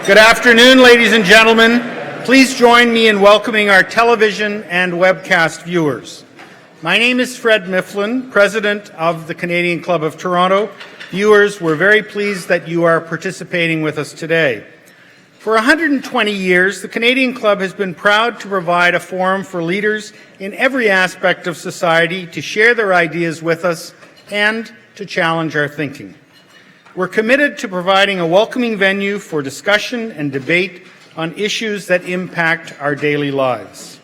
Good afternoon, ladies and gentlemen. Please join me in welcoming our television and webcast viewers. My name is Fred Mifflin, President of the Canadian Club of Toronto. Viewers, we're very pleased that you are participating with us today. For 120 years, the Canadian Club has been proud to provide a forum for leaders in every aspect of society to share their ideas with us and to challenge our thinking. We're committed to providing a welcoming venue for discussion and debate on issues that impact our daily lives.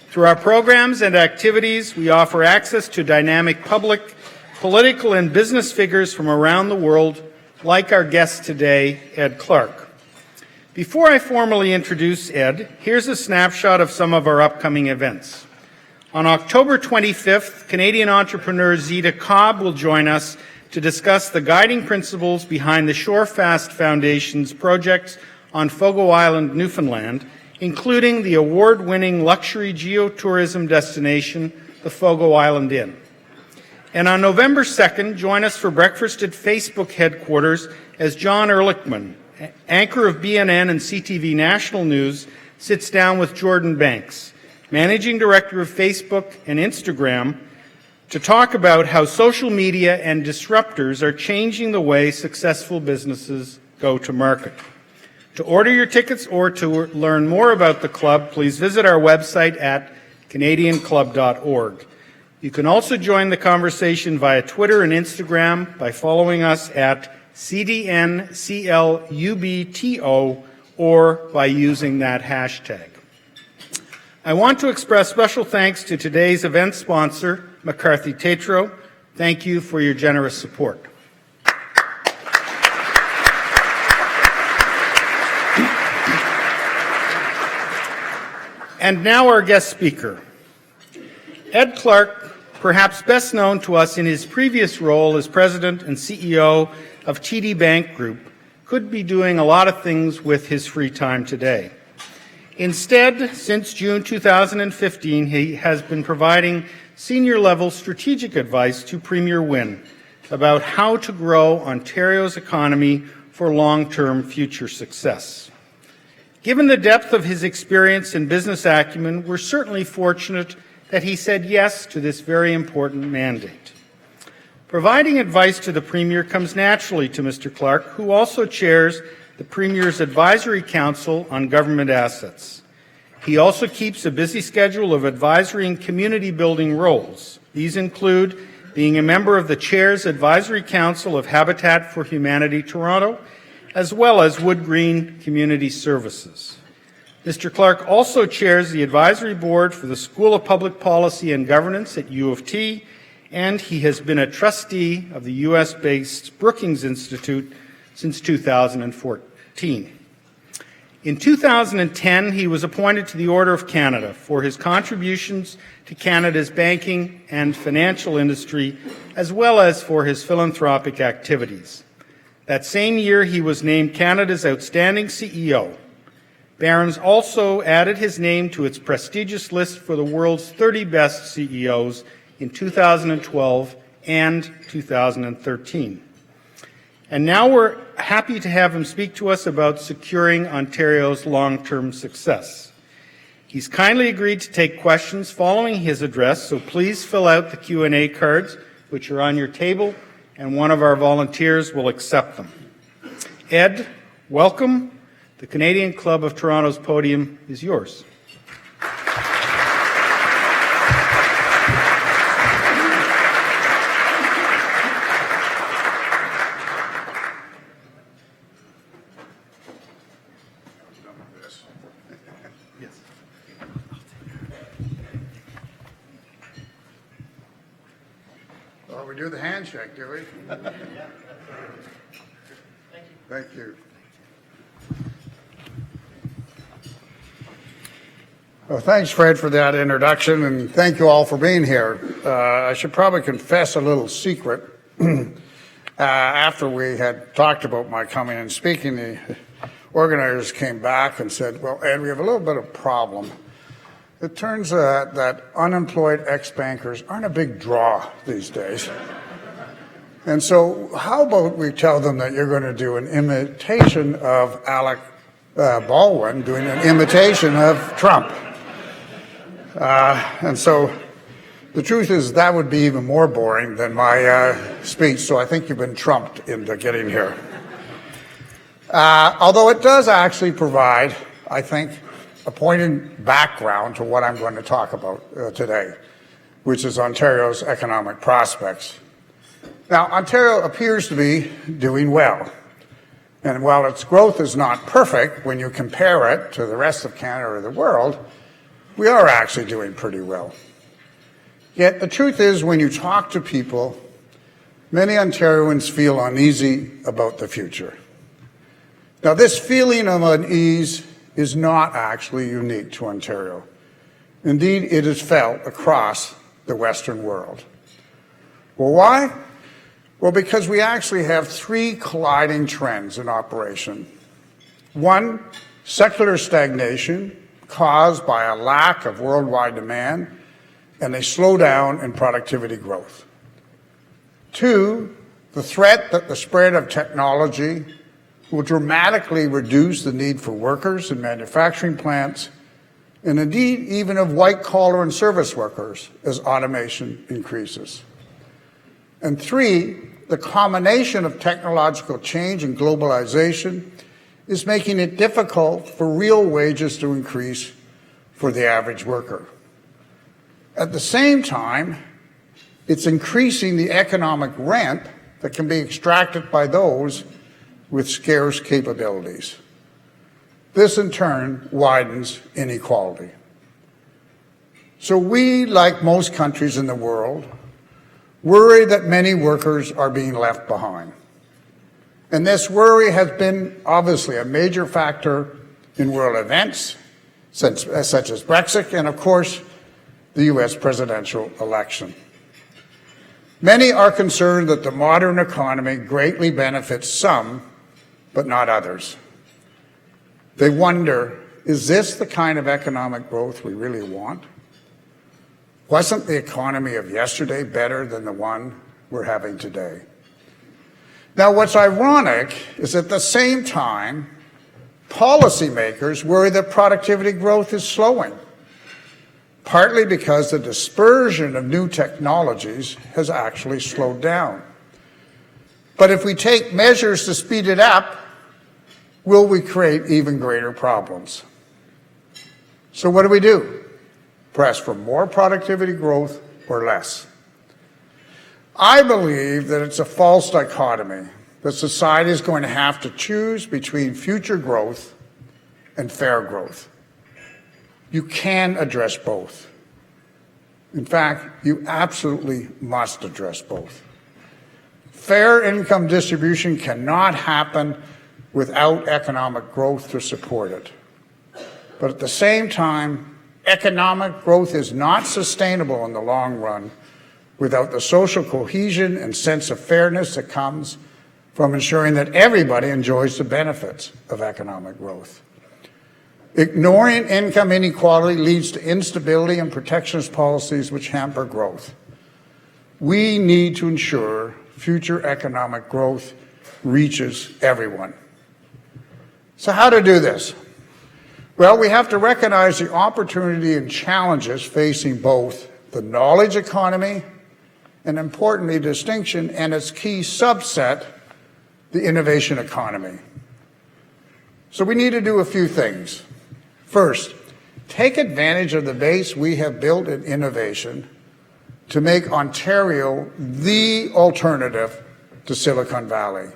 Through our programs and activities, we offer access to dynamic public, political, and business figures from around the world, like our guest today, Ed Clark. Before I formally introduce Ed, here's a snapshot of some of our upcoming events. On October 25th, Canadian entrepreneur Zita Cobb will join us to discuss the guiding principles behind the Shorefast Foundation's projects on Fogo Island, Newfoundland, including the award-winning luxury geotourism destination, the Fogo Island Inn. And on November 2nd, join us for breakfast at Facebook headquarters as John Ehrlichman, anchor of BNN and CTV National News, sits down with Jordan Banks, Managing Director of Facebook and Instagram, to talk about how social media and disruptors are changing the way successful businesses go to market. To order your tickets or to learn more about the club, please visit our website at canadianclub.org. You can also join the conversation via Twitter and Instagram by following us at CDNCLUBTO or by using that hashtag. I want to express special thanks to today's event sponsor, McCarthy Tétrault. Thank you for your generous support. And now our guest speaker. Ed Clark, perhaps best known to us in his previous role as President and CEO of TD Bank Group, could be doing a lot of things with his free time today. Instead, since June 2015, he has been providing senior-level strategic advice to Premier Wynne about how to grow Ontario's economy for long-term future success. Given the depth of his experience and business acumen, we're certainly fortunate that he said yes to this very important mandate. Providing advice to the Premier comes naturally to Mr. Clark, who also chairs the Premier's Advisory Council on Government Assets. He also keeps a busy schedule of advisory and community building roles. These include being a member of the Chair's Advisory Council of Habitat for Humanity Toronto, as well as Wood Green Community Services. Mr. Clark also chairs the Advisory Board for the School of Public Policy and Governance at U of T, and he has been a trustee of the U.S.-based Brookings Institute since 2014. In 2010, he was appointed to the Order of Canada for his contributions to Canada's banking and financial industry, as well as for his philanthropic activities. That same year, he was named Canada's Outstanding CEO. Barron's also added his name to its prestigious list for the world's 30 best CEOs in 2012 and 2013. And now we're happy to have him speak to us about securing Ontario's long-term success. He's kindly agreed to take questions following his address, so please fill out the Q&A cards, which are on your table, and one of our volunteers will accept them. Ed, welcome. The Canadian Club of Toronto's podium is yours. Well, we do the handshake, do we? Thank you. Well, thanks, Fred, for that introduction, and thank you all for being here. I should probably confess a little secret. After we had talked about my coming and speaking, the organizers came back and said, well, Ed, we have a little bit of a problem. It turns out that unemployed ex-bankers aren't a big draw these days. And so how about we tell them that you're going to do an imitation of Alec Baldwin doing an imitation of Trump. And so the truth is that would be even more boring than my speech, so I think you've been trumped into getting here. Although it does actually provide, I think, a pointed background to what I'm going to talk about today, which is Ontario's economic prospects. Now, Ontario appears to be doing well. And while its growth is not perfect when you compare it to the rest of Canada or the world, we are actually doing pretty well. Yet the truth is, when you talk to people, many Ontarians feel uneasy about the future. Now, this feeling of unease is not actually unique to Ontario. Indeed, it is felt across the Western world. Well, why? Well, because we actually have three colliding trends in operation. One, secular stagnation caused by a lack of worldwide demand and a slowdown in productivity growth. Two, the threat that the spread of technology will dramatically reduce the need for workers in manufacturing plants, and indeed even of white-collar and service workers as automation increases. And three, the combination of technological change and globalization is making it difficult for real wages to increase for the average worker. At the same time, it's increasing the economic rent that can be extracted by those with scarce capabilities. This, in turn, widens inequality. So we, like most countries in the world, worry that many workers are being left behind. And this worry has been obviously a major factor in world events such as Brexit and, of course, the US presidential election. Many are concerned that the modern economy greatly benefits some, but not others. They wonder, is this the kind of economic growth we really want? Wasn't the economy of yesterday better than the one we're having today? Now, what's ironic is at the same time, policymakers worry that productivity growth is slowing, partly because the dispersion of new technologies has actually slowed down. But if we take measures to speed it up, will we create even greater problems? So what do? Press for more productivity growth or less? I believe that it's a false dichotomy, that society is going to have to choose between future growth and fair growth. You can address both. In fact, you absolutely must address both. Fair income distribution cannot happen without economic growth to support it. But at the same time, economic growth is not sustainable in the long run without the social cohesion and sense of fairness that comes from ensuring that everybody enjoys the benefits of economic growth. Ignoring income inequality leads to instability and protectionist policies which hamper growth. We need to ensure future economic growth reaches everyone. So how to do this? Well, we have to recognize the opportunity and challenges facing both the knowledge economy and, importantly, distinction and its key subset, the innovation economy. So we need to do a few things. First, take advantage of the base we have built in innovation to make Ontario the alternative to Silicon Valley.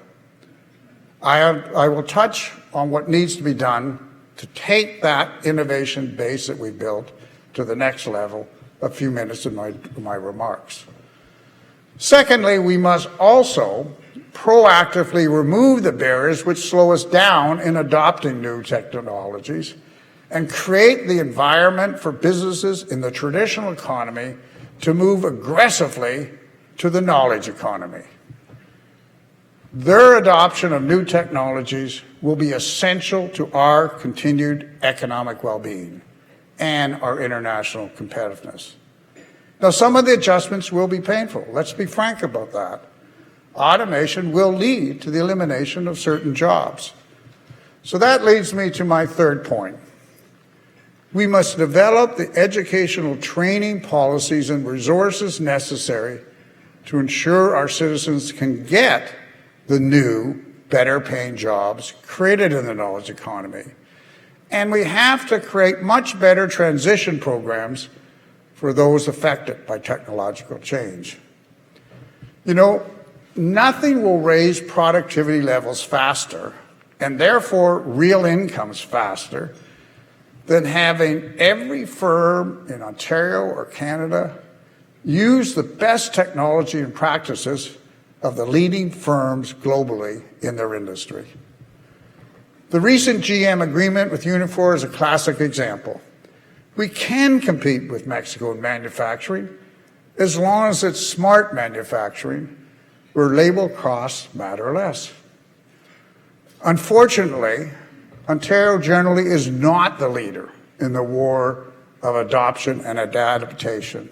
I will touch on what needs to be done to take that innovation base that we built to the next level a few minutes in my remarks. Secondly, we must also proactively remove the barriers which slow us down in adopting new technologies and create the environment for businesses in the traditional economy to move aggressively to the knowledge economy. Their adoption of new technologies will be essential to our continued economic well-being and our international competitiveness. Now, some of the adjustments will be painful. Let's be frank about that. Automation will lead to the elimination of certain jobs. So that leads me to my third point. We must develop the educational training policies and resources necessary to ensure our citizens can get the new, better-paying jobs created in the knowledge economy. And we have to create much better transition programs for those affected by technological change. You know, nothing will raise productivity levels faster, and therefore real incomes faster, than having every firm in Ontario or Canada use the best technology and practices of the leading firms globally in their industry. The recent GM agreement with Unifor is a classic example. We can compete with Mexico in manufacturing as long as it's smart manufacturing where labor costs matter less. Unfortunately, Ontario generally is not the leader in the war of adoption and adaptation.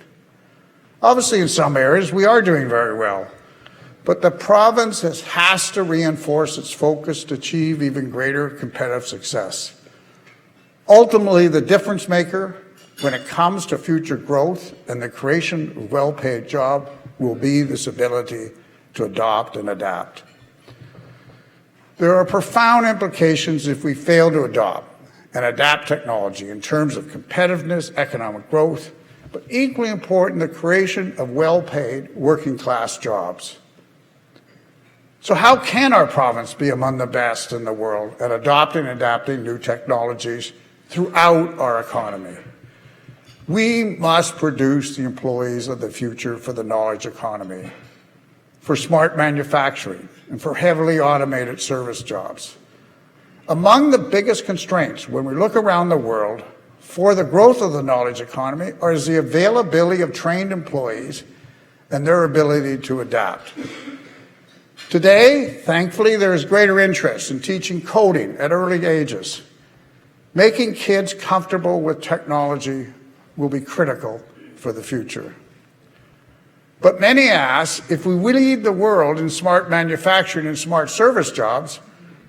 Obviously, in some areas, we are doing very well, but the province has to reinforce its focus to achieve even greater competitive success. Ultimately, the difference maker when it comes to future growth and the creation of well-paid jobs will be this ability to adopt and adapt. There are profound implications if we fail to adopt and adapt technology in terms of competitiveness, economic growth, but equally important, the creation of well-paid working-class jobs. So how can our province be among the best in the world at adopting and adapting new technologies throughout our economy? We must produce the employees of the future for the knowledge economy, for smart manufacturing, and for heavily automated service jobs. Among the biggest constraints when we look around the world for the growth of the knowledge economy is the availability of trained employees and their ability to adapt. Today, thankfully, there is greater interest in teaching coding at early ages. Making kids comfortable with technology will be critical for the future. But many ask, if we lead the world in smart manufacturing and smart service jobs,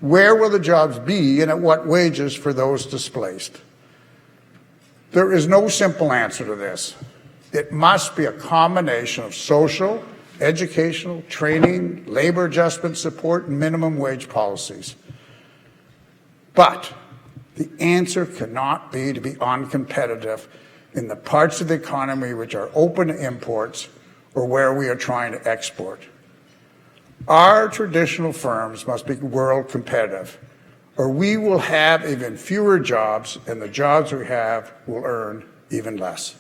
where will the jobs be and at what wages for those displaced? There is no simple answer to this. It must be a combination of social, educational, training, labor adjustment support, and minimum wage policies. But the answer cannot be to be uncompetitive in the parts of the economy which are open to imports or where we are trying to export. Our traditional firms must be world competitive, or we will have even fewer jobs, and the jobs we have will earn even less.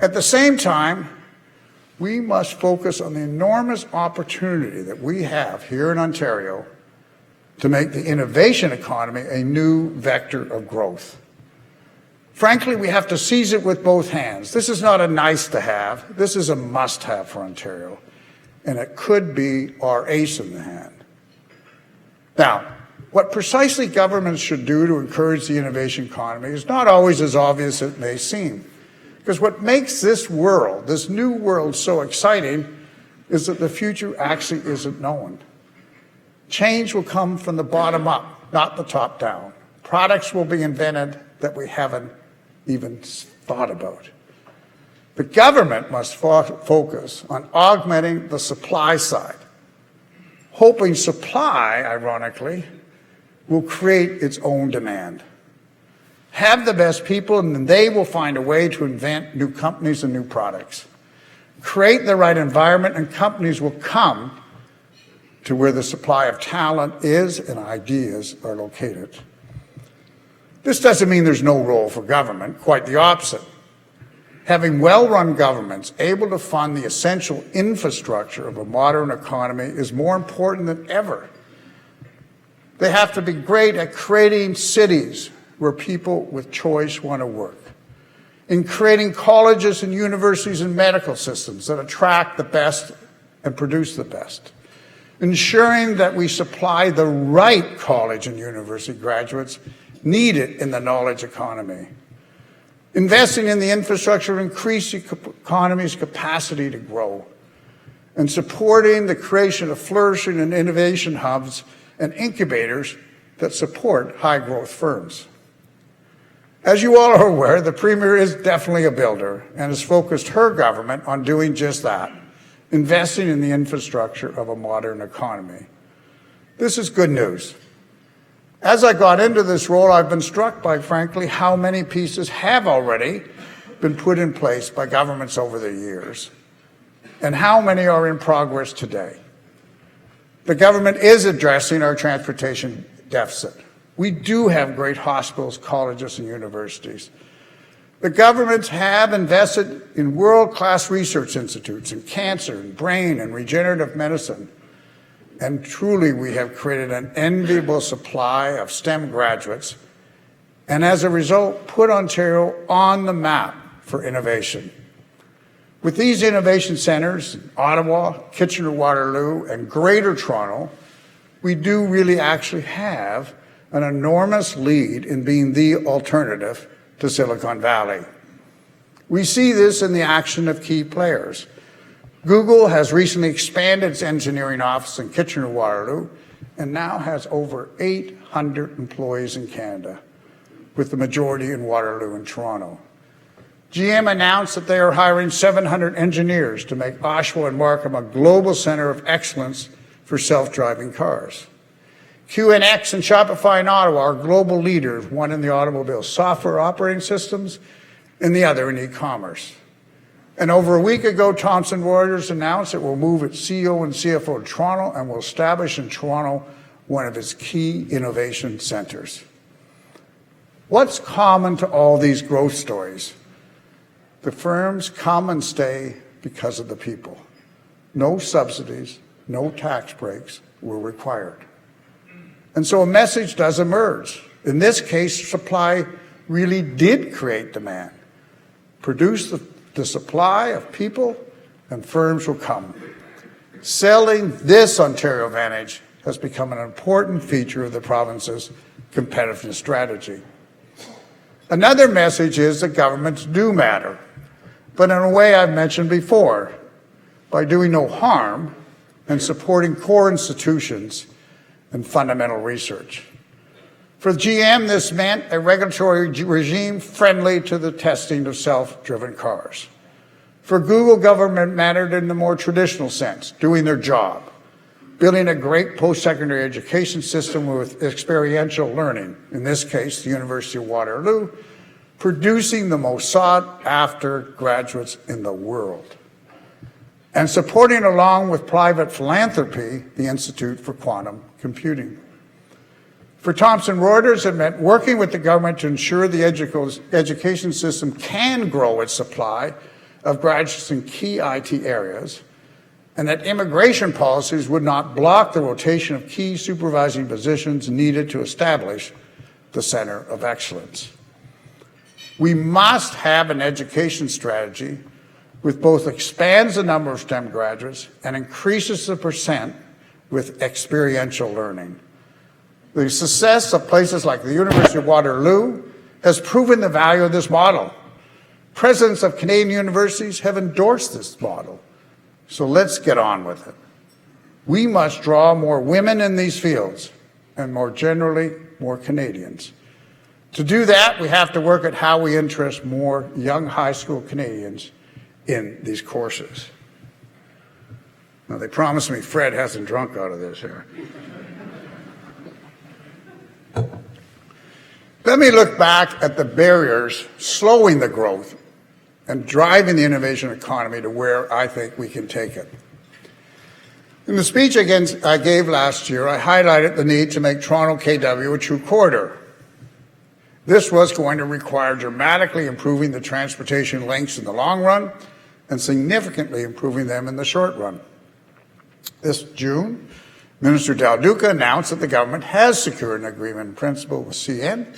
At the same time, we must focus on the enormous opportunity that we have here in Ontario to make the innovation economy a new vector of growth. Frankly, we have to seize it with both hands. This is not a nice to have, this is a must have for Ontario, and it could be our ace in the hand. Now, what precisely governments should do to encourage the innovation economy is not always as obvious as it may seem. Because what makes this world, this new world, so exciting is that the future actually isn't known. Change will come from the bottom up, not the top down. Products will be invented that we haven't even thought about. The government must focus on augmenting the supply side, hoping supply, ironically, will create its own demand. Have the best people, and they will find a way to invent new companies and new products. Create the right environment, and companies will come to where the supply of talent is and ideas are located. This doesn't mean there's no role for government, quite the opposite. Having well-run governments able to fund the essential infrastructure of a modern economy is more important than ever. They have to be great at creating cities where people with choice want to work, in creating colleges and universities and medical systems that attract the best and produce the best, ensuring that we supply the right college and university graduates needed in the knowledge economy, investing in the infrastructure to increase the economy's capacity to grow, and supporting the creation of flourishing and innovation hubs and incubators that support high-growth firms. As you all are aware, the Premier is definitely a builder and has focused her government on doing just that, investing in the infrastructure of a modern economy. This is good news. As I got into this role, I've been struck by, frankly, how many pieces have already been put in place by governments over the years, and how many are in progress today. The government is addressing our transportation deficit. We do have great hospitals, colleges, and universities. The governments have invested in world-class research institutes in cancer, and brain, and regenerative medicine. And truly, we have created an enviable supply of STEM graduates, and as a result, put Ontario on the map for innovation. With these innovation centres in Ottawa, Kitchener-Waterloo, and Greater Toronto, we do really actually have an enormous lead in being the alternative to Silicon Valley. We see this in the action of key players. Google has recently expanded its engineering office in Kitchener-Waterloo and now has over 800 employees in Canada, with the majority in Waterloo and Toronto. GM announced that they are hiring 700 engineers to make Oshawa and Markham a global centre of excellence for self-driving cars. QNX and Shopify in Ottawa are global leaders, one in the automobile software operating systems and the other in e-commerce. And over a week ago, Thomson Reuters announced it will move its CEO and CFO to Toronto and will establish in Toronto one of its key innovation centres. What's common to all these growth stories? The firms come and stay because of the people. No subsidies, no tax breaks were required. And so a message does emerge. In this case, supply really did create demand. Produce the supply of people, and firms will come. Selling this Ontario advantage has become an important feature of the province's competitiveness strategy. Another message is that governments do matter, but in a way I've mentioned before, by doing no harm and supporting core institutions and fundamental research. For GM, this meant a regulatory regime friendly to the testing of self-driven cars. For Google, government mattered in the more traditional sense, doing their job, building a great post-secondary education system with experiential learning, in this case, the University of Waterloo, producing the most sought-after graduates in the world, and supporting, along with private philanthropy, the Institute for Quantum Computing. For Thomson Reuters, it meant working with the government to ensure the education system can grow its supply of graduates in key IT areas, and that immigration policies would not block the rotation of key supervising positions needed to establish the Centre of Excellence. We must have an education strategy which both expands the number of STEM graduates and increases the percent with experiential learning. The success of places like the University of Waterloo has proven the value of this model. Presidents of Canadian universities have endorsed this model. So let's get on with it. We must draw more women in these fields, and more generally, more Canadians. To do that, we have to work at how we interest more young high school Canadians in these courses. Now, they promised me Fred hasn't drunk out of this here. Let me look back at the barriers slowing the growth and driving the innovation economy to where I think we can take it. In the speech I gave last year, I highlighted the need to make Toronto KW a true corridor. This was going to require dramatically improving the transportation links in the long run and significantly improving them in the short run. This June, Minister Del Duca announced that the government has secured an agreement in principle with CN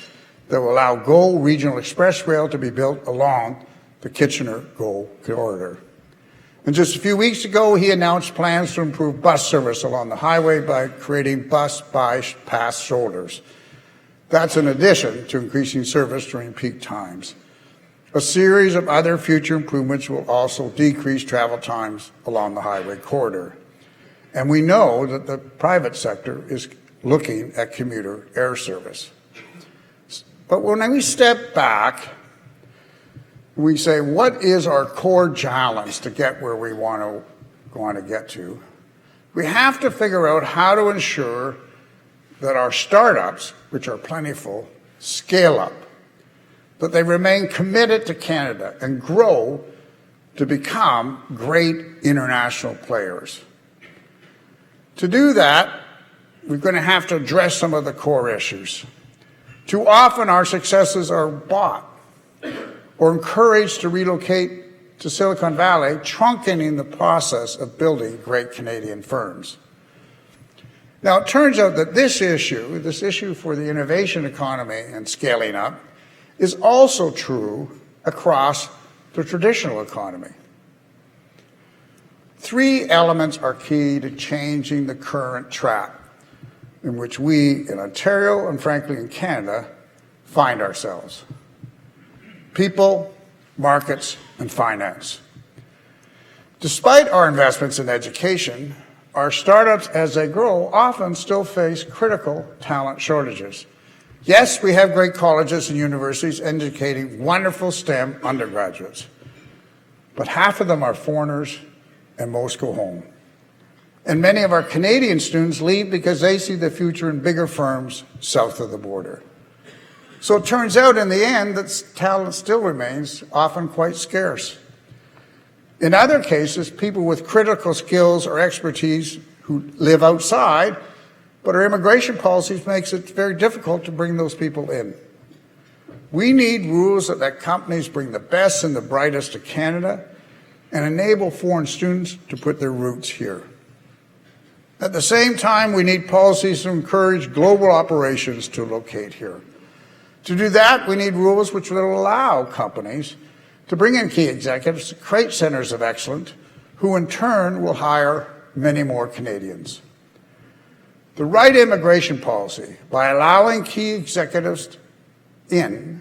that will allow GO Regional Express Rail to be built along the Kitchener-GO corridor. And just a few weeks ago, he announced plans to improve bus service along the highway by creating bus bypass shoulders. That's in addition to increasing service during peak times. A series of other future improvements will also decrease travel times along the highway corridor. And we know that the private sector is looking at commuter air service. But when we step back, we say, what is our core challenge to get where we want to get to? We have to figure out how to ensure that our startups, which are plentiful, scale up, that they remain committed to Canada and grow to become great international players. To do that, we're going to have to address some of the core issues. Too often our successes are bought or encouraged to relocate to Silicon Valley, truncating the process of building great Canadian firms. Now, it turns out that this issue for the innovation economy and scaling up, is also true across the traditional economy. Three elements are key to changing the current trap in which we in Ontario and frankly in Canada find ourselves: people, markets, and finance. Despite our investments in education, our startups, as they grow, often still face critical talent shortages. Yes, we have great colleges and universities educating wonderful STEM undergraduates, but half of them are foreigners and most go home. And many of our Canadian students leave because they see the future in bigger firms south of the border. So it turns out in the end that talent still remains often quite scarce. In other cases, people with critical skills or expertise who live outside, but our immigration policies makes it very difficult to bring those people in. We need rules that let companies bring the best and the brightest to Canada and enable foreign students to put their roots here. At the same time, we need policies to encourage global operations to locate here. To do that, we need rules which will allow companies to bring in key executives to create centers of excellence, who in turn will hire many more Canadians. The right immigration policy, by allowing key executives in,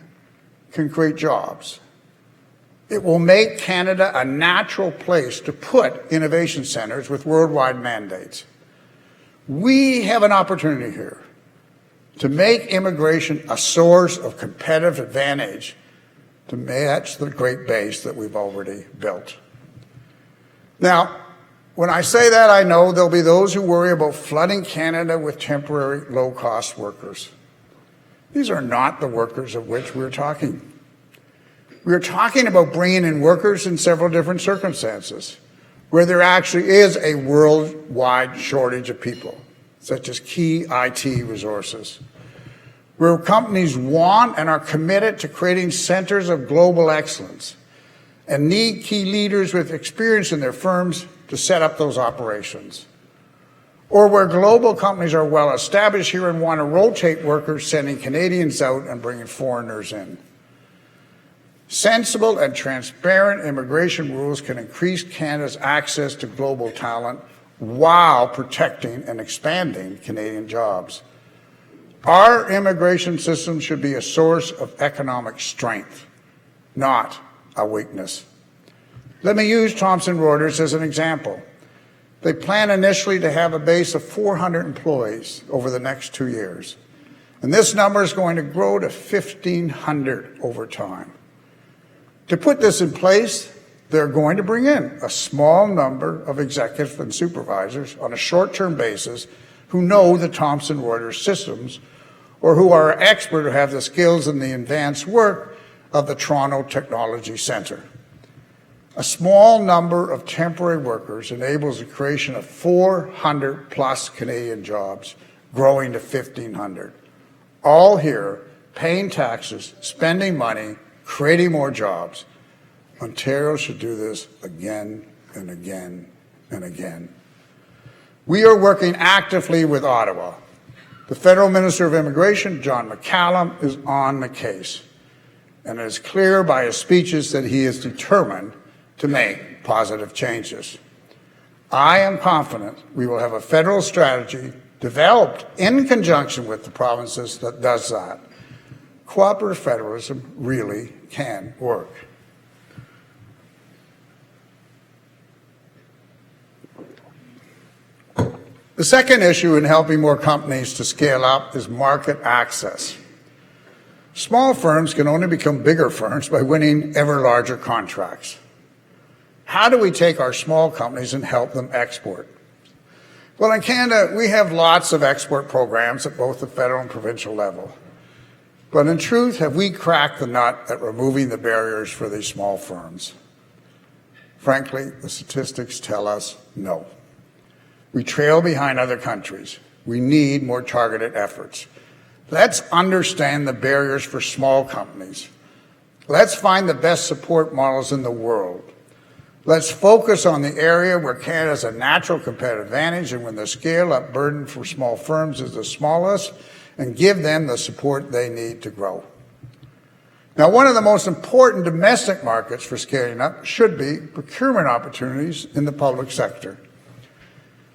can create jobs. It will make Canada a natural place to put innovation centers with worldwide mandates. We have an opportunity here to make immigration a source of competitive advantage to match the great base that we've already built. Now, when I say that, I know there'll be those who worry about flooding Canada with temporary low-cost workers. These are not the workers of which we're talking. We're talking about bringing in workers in several different circumstances, where there actually is a worldwide shortage of people, such as key IT resources, where companies want and are committed to creating centers of global excellence and need key leaders with experience in their firms to set up those operations, or where global companies are well established here and want to rotate workers, sending Canadians out and bringing foreigners in. Sensible and transparent immigration rules can increase Canada's access to global talent while protecting and expanding Canadian jobs. Our immigration system should be a source of economic strength, not a weakness. Let me use Thomson Reuters as an example. They plan initially to have a base of 400 employees over the next 2 years, and this number is going to grow to 1,500 over time. To put this in place, they're going to bring in a small number of executives and supervisors on a short-term basis who know the Thomson Reuters systems or who are expert or have the skills in the advanced work of the Toronto Technology Centre. A small number of temporary workers enables the creation of 400 plus Canadian jobs, growing to 1,500. All here, paying taxes, spending money, creating more jobs. Ontario should do this again and again and again. We are working actively with Ottawa. The Federal Minister of Immigration, John McCallum, is on the case, and it is clear by his speeches that he is determined to make positive changes. I am confident we will have a federal strategy developed in conjunction with the provinces that does that. Cooperative federalism really can work. The second issue in helping more companies to scale up is market access. Small firms can only become bigger firms by winning ever larger contracts. How do we take our small companies and help them export? Well, in Canada, we have lots of export programs at both the federal and provincial level. But in truth, have we cracked the nut at removing the barriers for these small firms? Frankly, the statistics tell us no. We trail behind other countries. We need more targeted efforts. Let's understand the barriers for small companies. Let's find the best support models in the world. Let's focus on the area where Canada has a natural competitive advantage and when the scale-up burden for small firms is the smallest, and give them the support they need to grow. Now, one of the most important domestic markets for scaling up should be procurement opportunities in the public sector.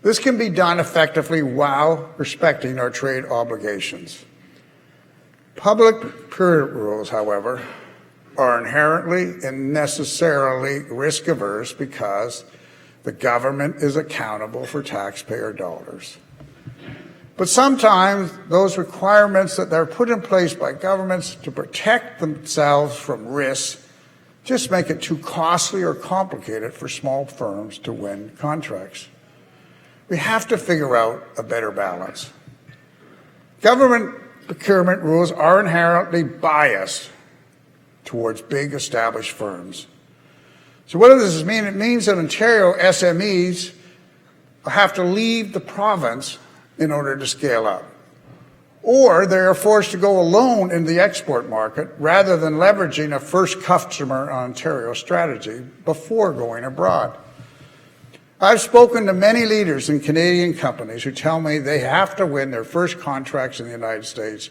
This can be done effectively while respecting our trade obligations. Public procurement rules, however, are inherently and necessarily risk-averse because the government is accountable for taxpayer dollars. But sometimes those requirements that are put in place by governments to protect themselves from risks just make it too costly or complicated for small firms to win contracts. We have to figure out a better balance. Government procurement rules are inherently biased towards big established firms. So what does this mean? It means that Ontario SMEs have to leave the province in order to scale up. Or they are forced to go alone in the export market rather than leveraging a first customer Ontario strategy before going abroad. I've spoken to many leaders in Canadian companies who tell me they have to win their first contracts in the United States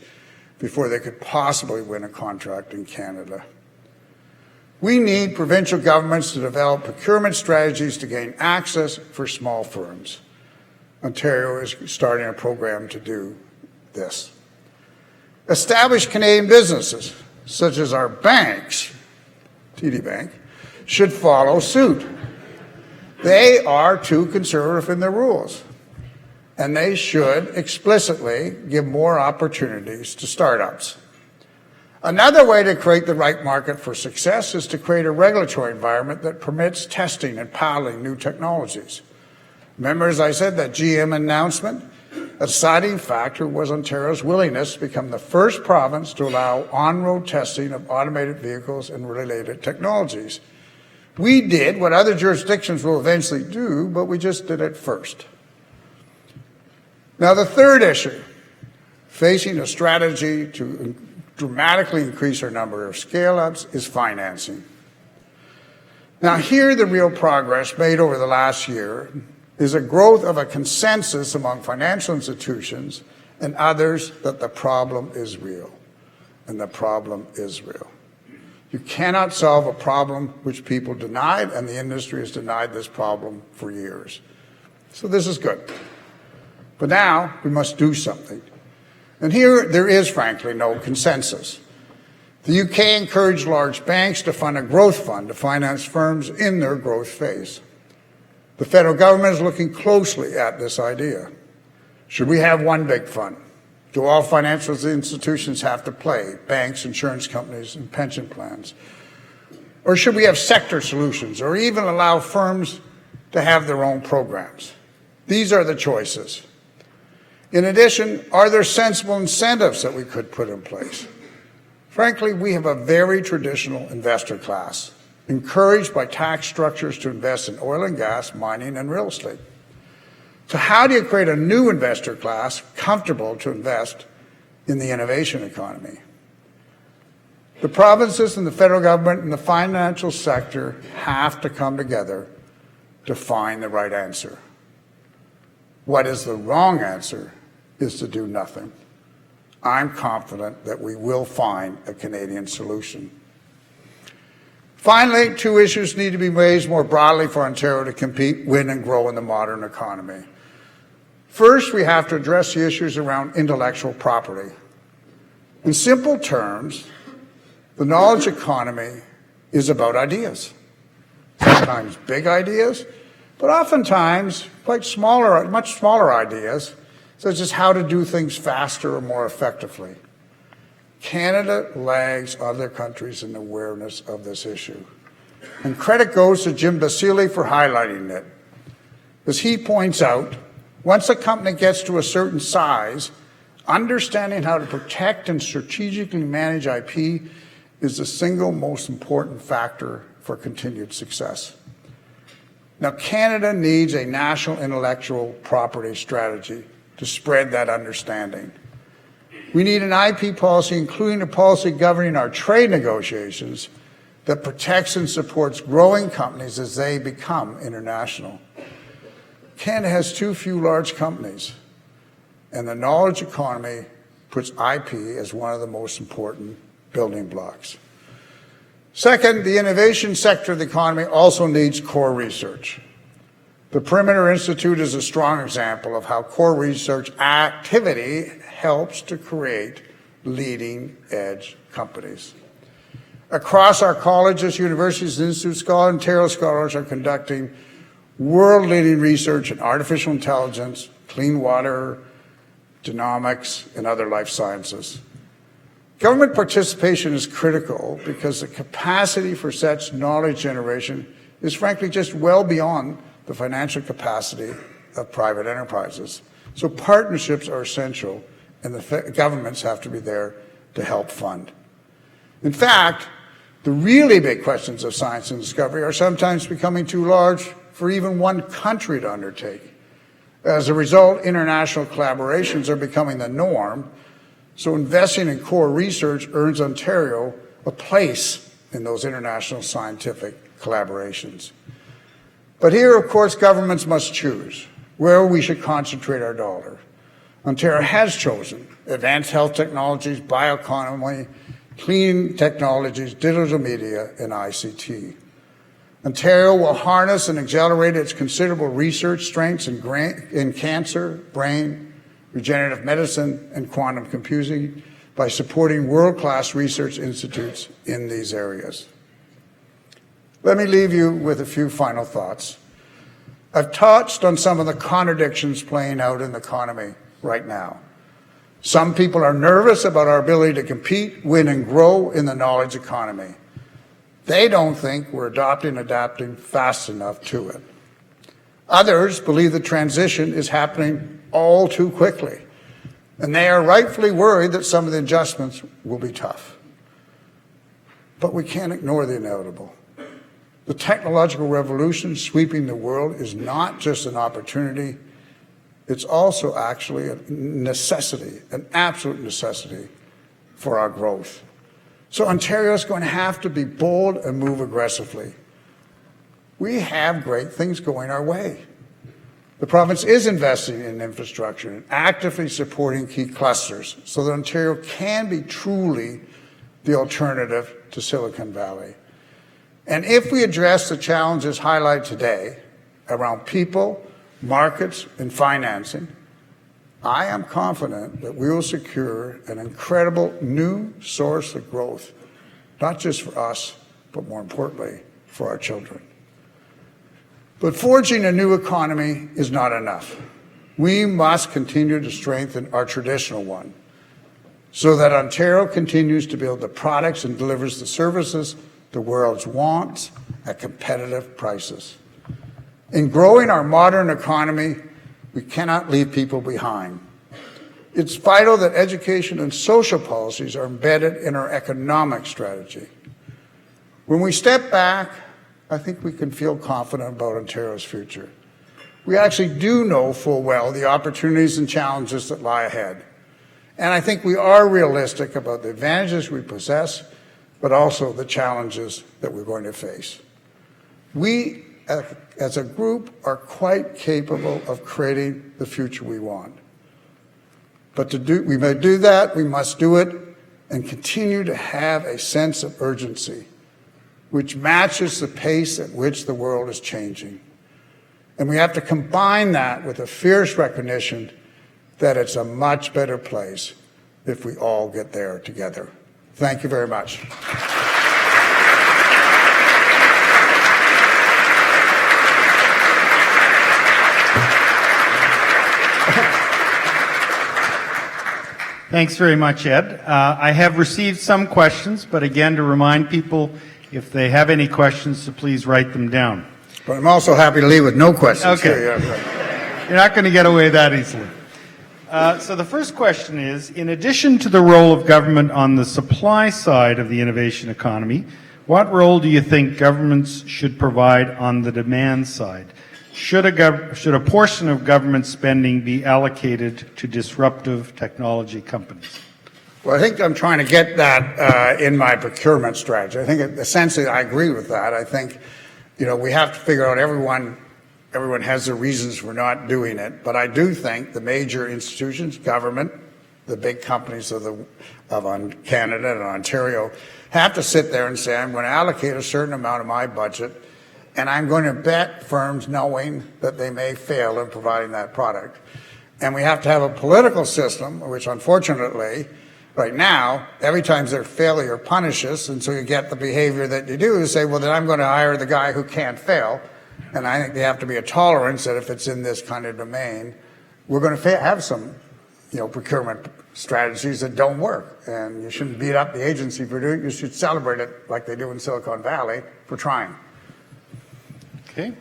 before they could possibly win a contract in Canada. We need provincial governments to develop procurement strategies to gain access for small firms. Ontario is starting a program to do this. Established Canadian businesses, such as our banks, TD Bank, should follow suit. They are too conservative in their rules, and they should explicitly give more opportunities to startups. Another way to create the right market for success is to create a regulatory environment that permits testing and piloting new technologies. Remember, as I said, that GM announcement? A deciding factor was Ontario's willingness to become the first province to allow on-road testing of automated vehicles and related technologies. We did what other jurisdictions will eventually do, but we just did it first. Now, the third issue, facing a strategy to dramatically increase our number of scale-ups, is financing. Now, here the real progress made over the last year is a growth of a consensus among financial institutions and others that the problem is real, and the problem is real. You cannot solve a problem which people denied, and the industry has denied this problem for years. So this is good. But now we must do something. And here there is, frankly, no consensus. The UK encouraged large banks to fund a growth fund to finance firms in their growth phase. The federal government is looking closely at this idea. Should we have one big fund? Do all financial institutions have to play, banks, insurance companies, and pension plans? Or should we have sector solutions, or even allow firms to have their own programs? These are the choices. In addition, are there sensible incentives that we could put in place? Frankly, we have a very traditional investor class, encouraged by tax structures to invest in oil and gas, mining, and real estate. So how do you create a new investor class comfortable to invest in the innovation economy? The provinces and the federal government and the financial sector have to come together to find the right answer. What is the wrong answer is to do nothing. I'm confident that we will find a Canadian solution. Finally, two issues need to be raised more broadly for Ontario to compete, win, and grow in the modern economy. First, we have to address the issues around intellectual property. In simple terms, the knowledge economy is about ideas. Sometimes big ideas, but oftentimes quite smaller, much smaller ideas, such as how to do things faster or more effectively. Canada lags other countries in awareness of this issue. And credit goes to Jim Basile for highlighting it. As he points out, once a company gets to a certain size, understanding how to protect and strategically manage IP is the single most important factor for continued success. Now, Canada needs a national intellectual property strategy to spread that understanding. We need an IP policy, including a policy governing our trade negotiations, that protects and supports growing companies as they become international. Canada has too few large companies, and the knowledge economy puts IP as one of the most important building blocks. Second, the innovation sector of the economy also needs core research. The Perimeter Institute is a strong example of how core research activity helps to create leading-edge companies. Across our colleges, universities, and institutes, Ontario scholars are conducting world-leading research in artificial intelligence, clean water, genomics, and other life sciences. Government participation is critical because the capacity for such knowledge generation is frankly just well beyond the financial capacity of private enterprises. So partnerships are essential, and the governments have to be there to help fund. In fact, the really big questions of science and discovery are sometimes becoming too large for even one country to undertake. As a result, international collaborations are becoming the norm, so investing in core research earns Ontario a place in those international scientific collaborations. But here, of course, governments must choose where we should concentrate our dollar. Ontario has chosen advanced health technologies, bioeconomy, clean technologies, digital media, and ICT. Ontario will harness and accelerate its considerable research strengths in cancer, brain, regenerative medicine, and quantum computing by supporting world-class research institutes in these areas. Let me leave you with a few final thoughts. I've touched on some of the contradictions playing out in the economy right now. Some people are nervous about our ability to compete, win, and grow in the knowledge economy. They don't think we're adapting fast enough to it. Others believe the transition is happening all too quickly, and they are rightfully worried that some of the adjustments will be tough. But we can't ignore the inevitable. The technological revolution sweeping the world is not just an opportunity, it's also actually a necessity, an absolute necessity for our growth. So Ontario is going to have to be bold and move aggressively. We have great things going our way. The province is investing in infrastructure and actively supporting key clusters so that Ontario can be truly the alternative to Silicon Valley. And if we address the challenges highlighted today around people, markets, and financing, I am confident that we will secure an incredible new source of growth, not just for us, but more importantly, for our children. But forging a new economy is not enough. We must continue to strengthen our traditional one so that Ontario continues to build the products and delivers the services the world wants at competitive prices. In growing our modern economy, we cannot leave people behind. It's vital that education and social policies are embedded in our economic strategy. When we step back, I think we can feel confident about Ontario's future. We actually do know full well the opportunities and challenges that lie ahead. And I think we are realistic about the advantages we possess, but also the challenges that we're going to face. We, as a group, are quite capable of creating the future we want. But we may do that, we must do it, and continue to have a sense of urgency, which matches the pace at which the world is changing. And we have to combine that with a fierce recognition that it's a much better place if we all get there together. Thank you very much. Thanks very much, Ed. I have received some questions, but again, to remind people, if they have any questions, to please write them down. But I'm also happy to leave with no questions. Okay. Yeah. You're not going to get away that easily. So the first question is, in addition to the role of government on the supply side of the innovation economy, what role do you think governments should provide on the demand side? Should a portion of government spending be allocated to disruptive technology companies? Well, I think I'm trying to get that in my procurement strategy. I think essentially I agree with that. I think, we have to figure out everyone has their reasons for not doing it. But I do think the major institutions, government, the big companies of Canada and Ontario have to sit there and say, I'm going to allocate a certain amount of my budget, and I'm going to bet firms knowing that they may fail in providing that product. And we have to have a political system, which unfortunately, right now, every time their failure punishes, and so you get the behavior that you do, say, well, then I'm going to hire the guy who can't fail. And I think there have to be a tolerance that if it's in this kind of domain, we're going to have some, procurement strategies that don't work. And you shouldn't beat up the agency for doing it. You should celebrate it like they do in Silicon Valley for trying. Okay.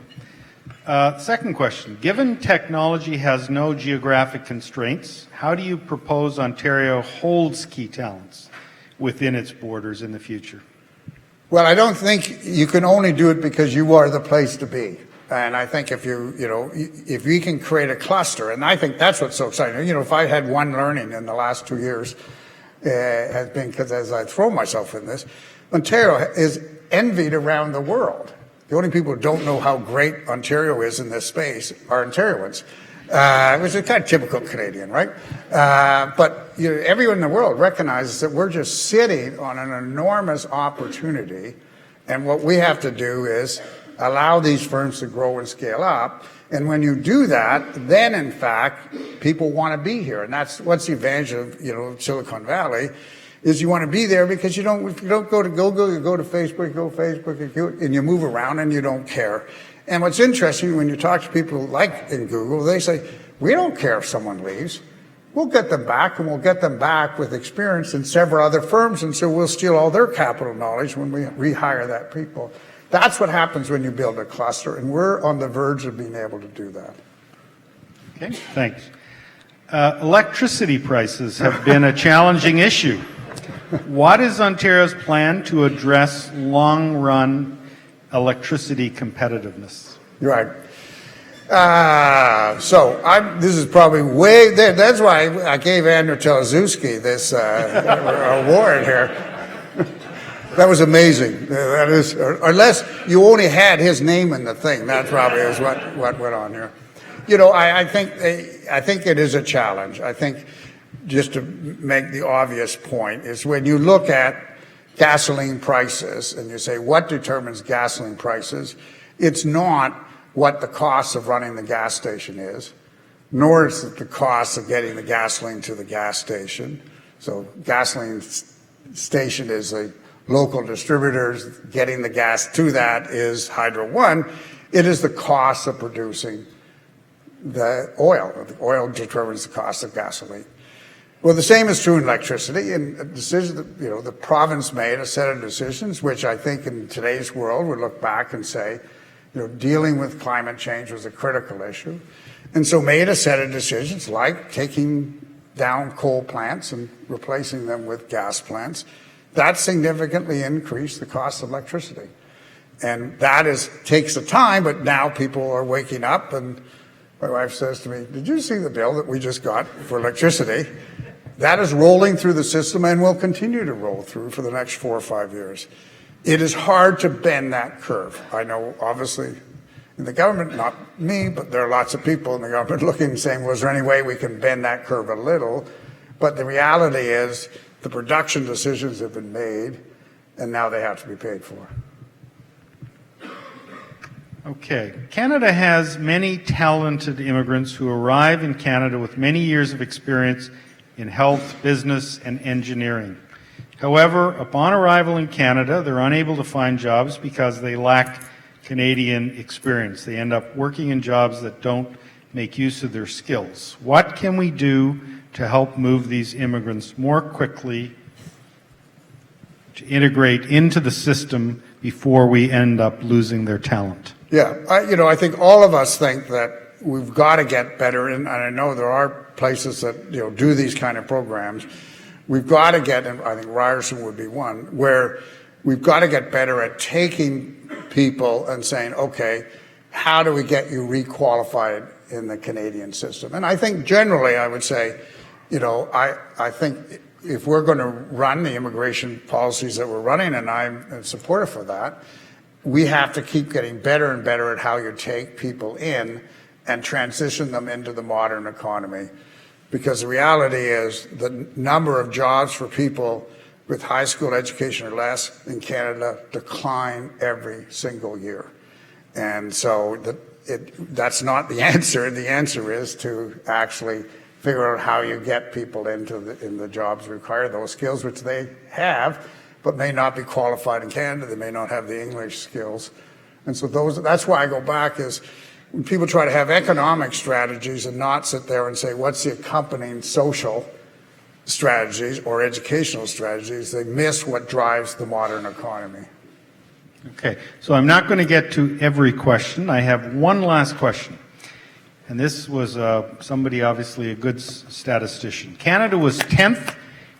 Second question. Given technology has no geographic constraints, how do you propose Ontario holds key talents within its borders in the future? Well, I don't think you can only do it because you are the place to be. And I think if if we can create a cluster, and I think that's what's so exciting. If I had one learning in the last 2 years, has been because as I throw myself in this, Ontario is envied around the world. The only people who don't know how great Ontario is in this space are Ontarians, which is kind of typical Canadian, right? But everyone in the world recognizes that we're just sitting on an enormous opportunity, and what we have to do is allow these firms to grow and scale up. And when you do that, then in fact, people want to be here, and that's what's the advantage of Silicon Valley. Is you want to be there because if you don't go to Google, you go to Facebook, and you move around and you don't care. And what's interesting, when you talk to people like in Google, they say, we don't care if someone leaves. We'll get them back, and we'll get them back with experience in several other firms, and so we'll steal all their capital knowledge when we rehire that people. That's what happens when you build a cluster, and we're on the verge of being able to do that. Okay, thanks. Electricity prices have been a challenging issue. What is Ontario's plan to address long-run electricity competitiveness? You're right. This is probably way there. That's why I gave Andrew Telezuski this award here. That was amazing. That is, unless you only had his name in the thing, that probably is what went on here. I think it is a challenge. I think, just to make the obvious point, is when you look at gasoline prices and you say, what determines gasoline prices? It's not what the cost of running the gas station is, nor is it the cost of getting the gasoline to the gas station. So gasoline station is a local distributors, getting the gas to that is Hydro One. It is the cost of producing the oil. The oil determines the cost of gasoline. Well, the same is true in electricity, and a decision that, the province made a set of decisions, which I think in today's world would look back and say, dealing with climate change was a critical issue, and so made a set of decisions like taking down coal plants and replacing them with gas plants. That significantly increased the cost of electricity, and that takes the time. But now people are waking up, and my wife says to me, "Did you see the bill that we just got for electricity?" That is rolling through the system and will continue to roll through for the next 4 or 5 years. It is hard to bend that curve. I know, obviously, in the government, not me, but there are lots of people in the government looking and saying, was there any way we can bend that curve a little? But the reality is the production decisions have been made, and now they have to be paid for. Okay. Canada has many talented immigrants who arrive in Canada with many years of experience in health, business, and engineering. However, upon arrival in Canada, they're unable to find jobs because they lack Canadian experience. They end up working in jobs that don't make use of their skills. What can we do to help move these immigrants more quickly to integrate into the system before we end up losing their talent? Yeah, I think all of us think that we've got to get better, and I know there are places that do these kind of programs. We've got to get, and I think Ryerson would be one, where we've got to get better at taking people and saying, okay, how do we get you requalified in the Canadian system? And I think generally I would say, I think if we're going to run the immigration policies that we're running, and I'm supportive for that, we have to keep getting better and better at how you take people in and transition them into the modern economy. Because the reality is the number of jobs for people with high school education or less in Canada decline every single year. And so that's not the answer. The answer is to actually figure out how you get people in the jobs required, those skills which they have, but may not be qualified in Canada. They may not have the English skills. And so that's why I go back is when people try to have economic strategies and not sit there and say, what's the accompanying social strategies or educational strategies, they miss what drives the modern economy. Okay, so I'm not going to get to every question. I have one last question. And this was somebody, obviously a good statistician. Canada was 10th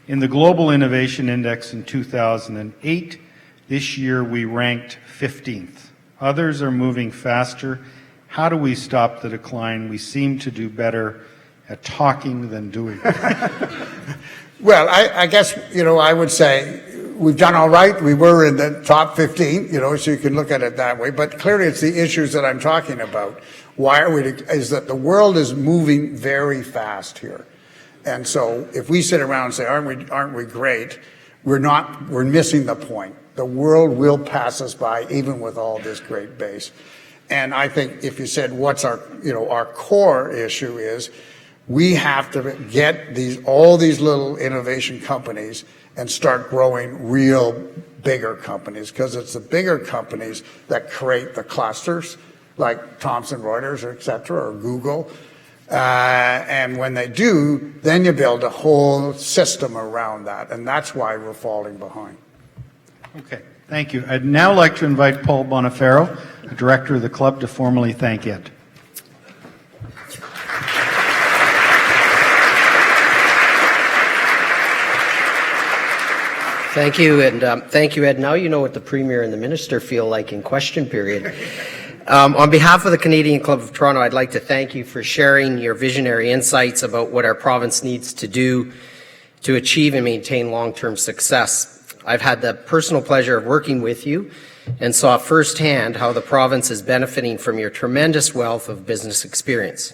in the Global Innovation Index in 2008. This year we ranked 15th. Others are moving faster. How do we stop the decline? We seem to do better at talking than doing. Well, I guess, I would say we've done all right. We were in the top 15, so you can look at it that way. But clearly it's the issues that I'm talking about. Is that the world is moving very fast here. And so if we sit around and say, aren't we great? We're missing the point. The world will pass us by even with all this great base. And I think if you said what's our core issue is, we have to get all these little innovation companies and start growing real bigger companies, because it's the bigger companies that create the clusters like Thomson Reuters, or et cetera, or Google. And when they do, then you build a whole system around that. And that's why we're falling behind. Okay, thank you. I'd now like to invite Paul Bonifero, the director of the club, to formally thank Ed. Thank you, and thank you, Ed. Now you know what the Premier and the Minister feel like in question period. On behalf of the Canadian Club of Toronto, I'd like to thank you for sharing your visionary insights about what our province needs to do to achieve and maintain long-term success. I've had the personal pleasure of working with you and saw firsthand how the province is benefiting from your tremendous wealth of business experience.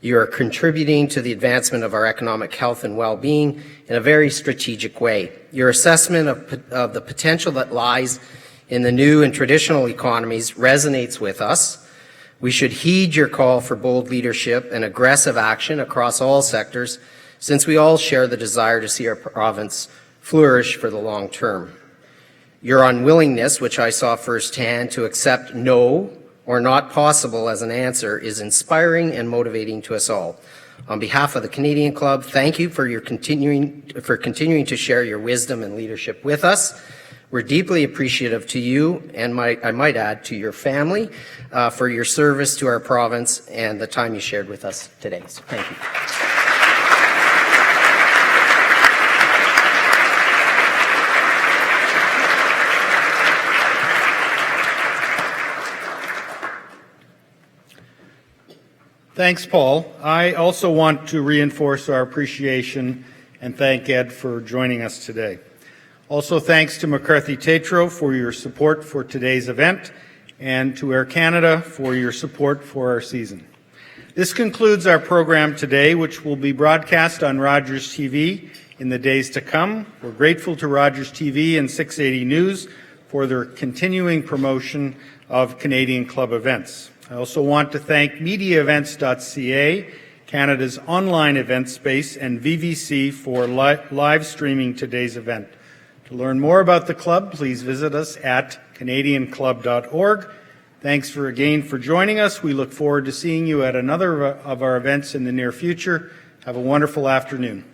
You are contributing to the advancement of our economic health and well-being in a very strategic way. Your assessment of the potential that lies in the new and traditional economies resonates with us. We should heed your call for bold leadership and aggressive action across all sectors, since we all share the desire to see our province flourish for the long term. Your unwillingness, which I saw firsthand, to accept no or not possible as an answer is inspiring and motivating to us all. On behalf of the Canadian Club, thank you for continuing to share your wisdom and leadership with us. We're deeply appreciative to you, and I might add to your family, for your service to our province and the time you shared with us today. So thank you. Thanks, Paul. I also want to reinforce our appreciation and thank Ed for joining us today. Also, thanks to McCarthy Tétrault for your support for today's event, and to Air Canada for your support for our season. This concludes our program today, which will be broadcast on Rogers TV in the days to come. We're grateful to Rogers TV and 680 News for their continuing promotion of Canadian Club events. I also want to thank MediaEvents.ca, Canada's online event space, and VVC for live streaming today's event. To learn more about the club, please visit us at canadianclub.org. Thanks again for joining us. We look forward to seeing you at another of our events in the near future. Have a wonderful afternoon.